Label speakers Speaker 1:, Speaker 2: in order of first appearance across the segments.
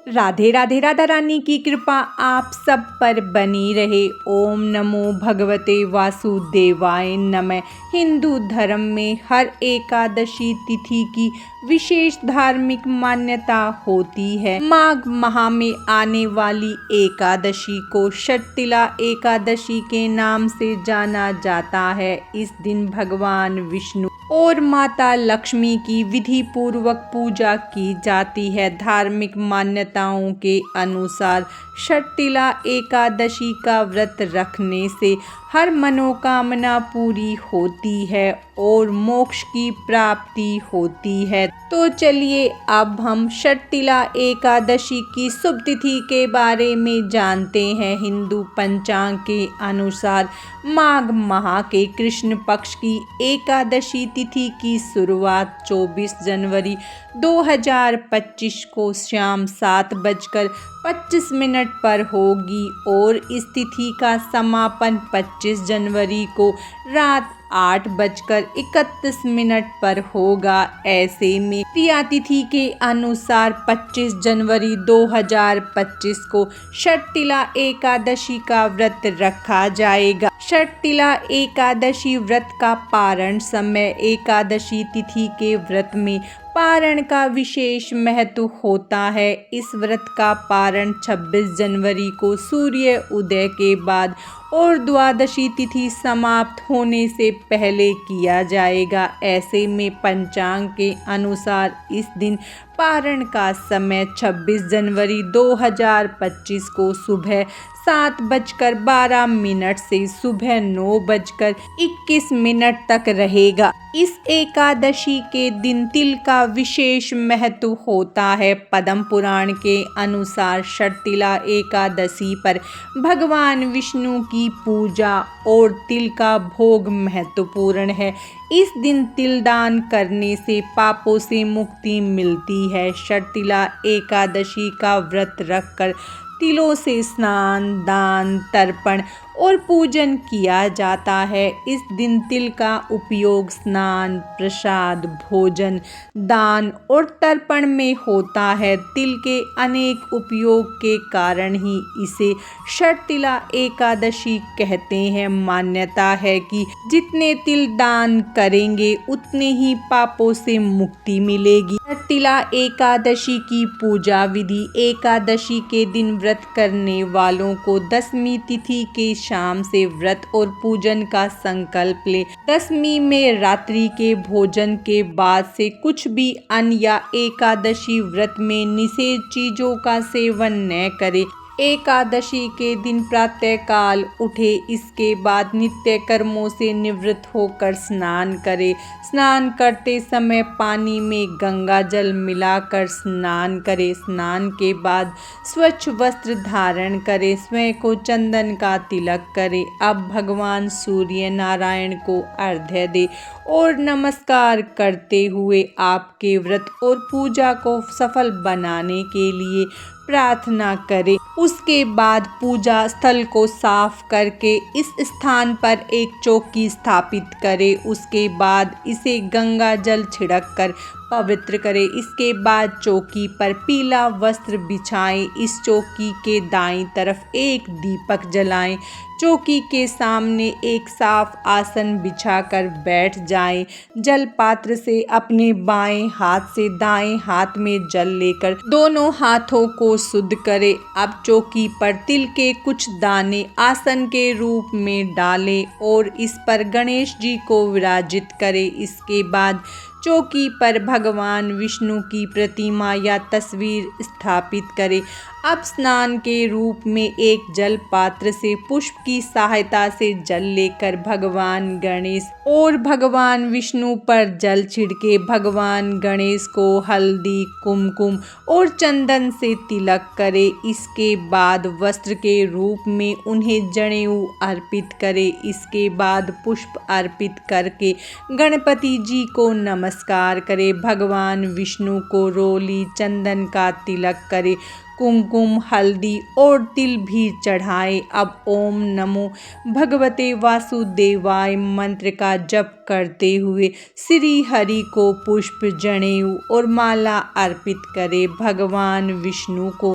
Speaker 1: राधे राधे। राधा रानी की कृपा आप सब पर बनी रहे। ओम नमो भगवते वासुदेवाय नमः। हिंदू धर्म में हर एकादशी तिथि की विशेष धार्मिक मान्यता होती है। माघ माह में आने वाली एकादशी को षटतिला एकादशी के नाम से जाना जाता है। इस दिन भगवान विष्णु और माता लक्ष्मी की विधि पूर्वक पूजा की जाती है। धार्मिक मान्यताओं के अनुसार षटतिला एकादशी का व्रत रखने से हर मनोकामना पूरी होती है और मोक्ष की प्राप्ति होती है। तो चलिए अब हम षटतिला एकादशी की शुभ तिथि के बारे में जानते हैं। हिंदू पंचांग के अनुसार माघ माह के कृष्ण पक्ष की एकादशी तिथि की शुरुआत 24 जनवरी 2025 को शाम 7:25 पर होगी और इस तिथि का समापन 25 जनवरी को रात 8:31 पर होगा। ऐसे में तृतीया तिथि के अनुसार 25 जनवरी 2025 को षटतिला एकादशी का व्रत रखा जाएगा। षटतिला एकादशी व्रत का पारण समय एकादशी तिथि के व्रत में पारण का विशेष महत्व होता है। इस व्रत का पारण 26 जनवरी को सूर्य उदय के बाद और द्वादशी तिथि समाप्त होने से पहले किया जाएगा। ऐसे में पंचांग के अनुसार इस दिन पारण का समय 26 जनवरी 2025 को सुबह 7:12 से सुबह 9:21 तक रहेगा। इस एकादशी के दिन तिल का विशेष महत्व होता है। पद्म पुराण के अनुसार षटतिला एकादशी पर भगवान विष्णु की पूजा और तिल का भोग महत्वपूर्ण है। इस दिन तिल दान करने से पापों से मुक्ति मिलती है। षटतिला एकादशी का व्रत रखकर तिलों से स्नान, दान, तर्पण और पूजन किया जाता है। इस दिन तिल का उपयोग स्नान, प्रसाद, भोजन, दान और तर्पण में होता है। तिल के अनेक उपयोग के कारण ही इसे षटतिला एकादशी कहते हैं। मान्यता है कि जितने तिल दान करेंगे उतने ही पापों से मुक्ति मिलेगी। षटतिला एकादशी की पूजा विधि। एकादशी के दिन व्रत करने वालों को दशमी तिथि के शाम से व्रत और पूजन का संकल्प ले। दशमी में रात्रि के भोजन के बाद से कुछ भी अन्न या एकादशी व्रत में निषेध चीजों का सेवन न करे। एकादशी के दिन प्रातःकाल उठे, इसके बाद नित्य कर्मों से निवृत्त होकर स्नान करे। स्नान करते समय पानी में गंगा जल मिलाकर स्नान करे। स्नान के बाद स्वच्छ वस्त्र धारण करे। स्वयं को चंदन का तिलक करे। अब भगवान सूर्य नारायण को अर्घ्य दे और नमस्कार करते हुए आपके व्रत और पूजा को सफल बनाने के लिए प्रार्थना करें। उसके बाद पूजा स्थल को साफ करके इस स्थान पर एक चौकी स्थापित करें। उसके बाद इसे गंगा जल छिड़क कर पवित्र करें। इसके बाद चौकी पर पीला वस्त्र बिछाएं। इस चौकी के दाईं तरफ एक दीपक जलाएं। चौकी के सामने एक साफ आसन बिछाकर बैठ जाएं। जल पात्र से अपने बाएं हाथ से दाएं हाथ में जल लेकर दोनों हाथों को शुद्ध करें। अब चौकी पर तिल के कुछ दाने आसन के रूप में डालें और इस पर गणेश जी को विराजित करें। इसके बाद चौकी पर भगवान विष्णु की प्रतिमा या तस्वीर स्थापित करें। अब स्नान के रूप में एक जल पात्र से पुष्प की सहायता से जल लेकर भगवान गणेश और भगवान विष्णु पर जल छिड़के। भगवान गणेश को हल्दी, कुमकुम और चंदन से तिलक करे। इसके बाद वस्त्र के रूप में उन्हें जनेऊ अर्पित करे। इसके बाद पुष्प अर्पित करके गणपति जी को नमस्कार करे। भगवान विष्णु को रोली चंदन का तिलक करे। कुमकुम, हल्दी और तिल भी चढ़ाएं। अब ओम नमो भगवते वासुदेवाय मंत्र का जप करते हुए श्री हरि को पुष्प, जनेऊ और माला अर्पित करें। भगवान विष्णु को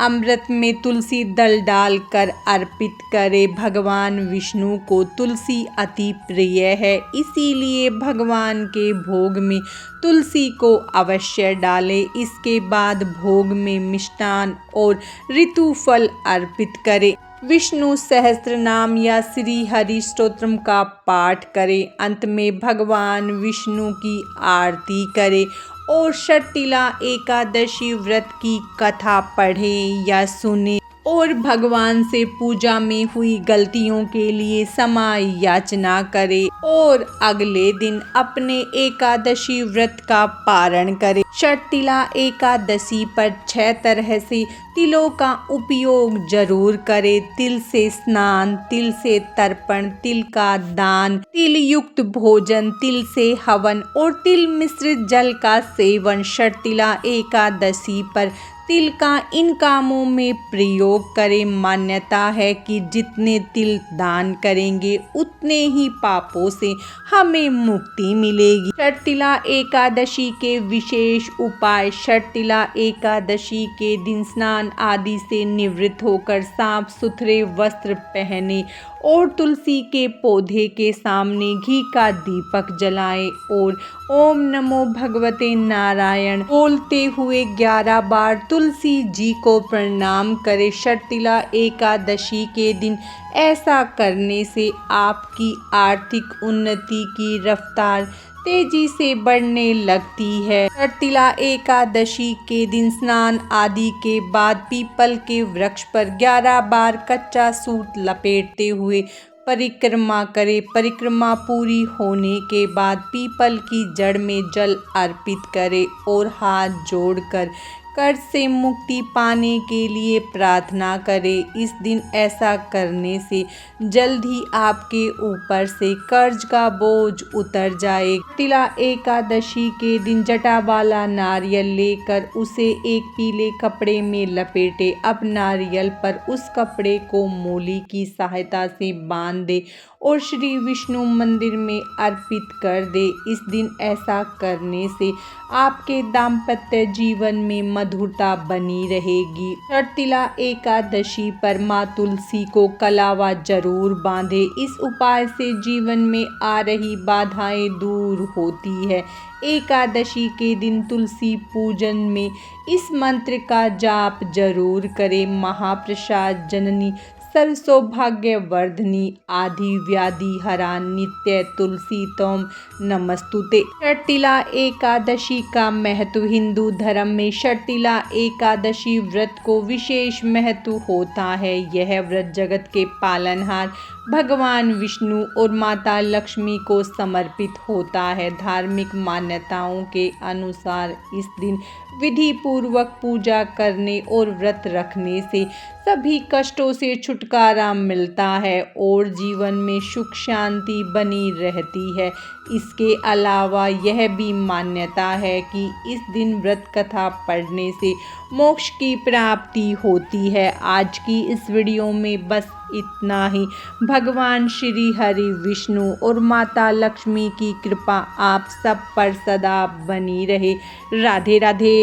Speaker 1: अमृत में तुलसी दल डालकर अर्पित करें। भगवान विष्णु को तुलसी अति प्रिय है, इसीलिए भगवान के भोग में तुलसी को अवश्य डालें। इसके बाद भोग में मिष्टान और ऋतु फल अर्पित करें। विष्णु सहस्त्र नाम या श्री हरि स्तोत्रम का पाठ करें। अंत में भगवान विष्णु की आरती करें और षटतिला एकादशी व्रत की कथा पढ़ें या सुनें और भगवान से पूजा में हुई गलतियों के लिए क्षमा याचना करें और अगले दिन अपने एकादशी व्रत का पारण करें। षटतिला एकादशी पर 6 तरह से तिलों का उपयोग जरूर करें। तिल से स्नान, तिल से तर्पण, तिल का दान, तिल युक्त भोजन, तिल से हवन और तिल मिश्रित जल का सेवन। षटतिला एकादशी पर तिल का इन कामों में प्रयोग करें। मान्यता है कि जितने तिल दान करेंगे उतने ही पापों से हमें मुक्ति मिलेगी। षटतिला एकादशी के विशेष उपाय। षटतिला एकादशी के दिन स्नान आदि से निवृत्त होकर साफ सुथरे वस्त्र पहने और तुलसी के पौधे के सामने घी का दीपक जलाएं और ओम नमो भगवते नारायण बोलते हुए 11 बार तुलसी जी को प्रणाम करें। षटतिला एकादशी के दिन ऐसा करने से आपकी आर्थिक उन्नति की रफ्तार तेजी से बढ़ने लगती है। षटतिला एकादशी के दिन स्नान आदि के बाद पीपल के वृक्ष पर 11 बार कच्चा सूत लपेटते हुए परिक्रमा करें। परिक्रमा पूरी होने के बाद पीपल की जड़ में जल अर्पित करें और हाथ जोड़कर कर्ज से मुक्ति पाने के लिए प्रार्थना करें। इस दिन ऐसा करने से जल्द ही आपके ऊपर से कर्ज का बोझ उतर जाएगा। षटतिला एकादशी के दिन जटा वाला नारियल लेकर उसे एक पीले कपड़े में लपेटे। अब नारियल पर उस कपड़े को मूली की सहायता से बांध दे और श्री विष्णु मंदिर में अर्पित कर दे। इस दिन ऐसा करने से आपके दाम्पत्य जीवन में मधुरता बनी रहेगी। षटतिला एकादशी पर माँ तुलसी को कलावा जरूर बांधे। इस उपाय से जीवन में आ रही बाधाएं दूर होती है। एकादशी के दिन तुलसी पूजन में इस मंत्र का जाप जरूर करें। महाप्रसाद जननी सर्व सौभाग्य वर्धनी आदि व्याधि हरा नित्य तुलसी तोम नमस्तुते। षटतिला एकादशी का महत्व। हिंदू धर्म में षटतिला एकादशी व्रत को विशेष महत्व होता है। यह व्रत जगत के पालनहार भगवान विष्णु और माता लक्ष्मी को समर्पित होता है। धार्मिक मान्यताओं के अनुसार इस दिन विधि पूर्वक पूजा करने और व्रत रखने से सभी कष्टों से छुटकारा मिलता है और जीवन में सुख शांति बनी रहती है। इसके अलावा यह भी मान्यता है कि इस दिन व्रत कथा पढ़ने से मोक्ष की प्राप्ति होती है। आज की इस वीडियो में बस इतना ही। भगवान श्री हरि विष्णु और माता लक्ष्मी की कृपा आप सब पर सदा बनी रहे। राधे राधे।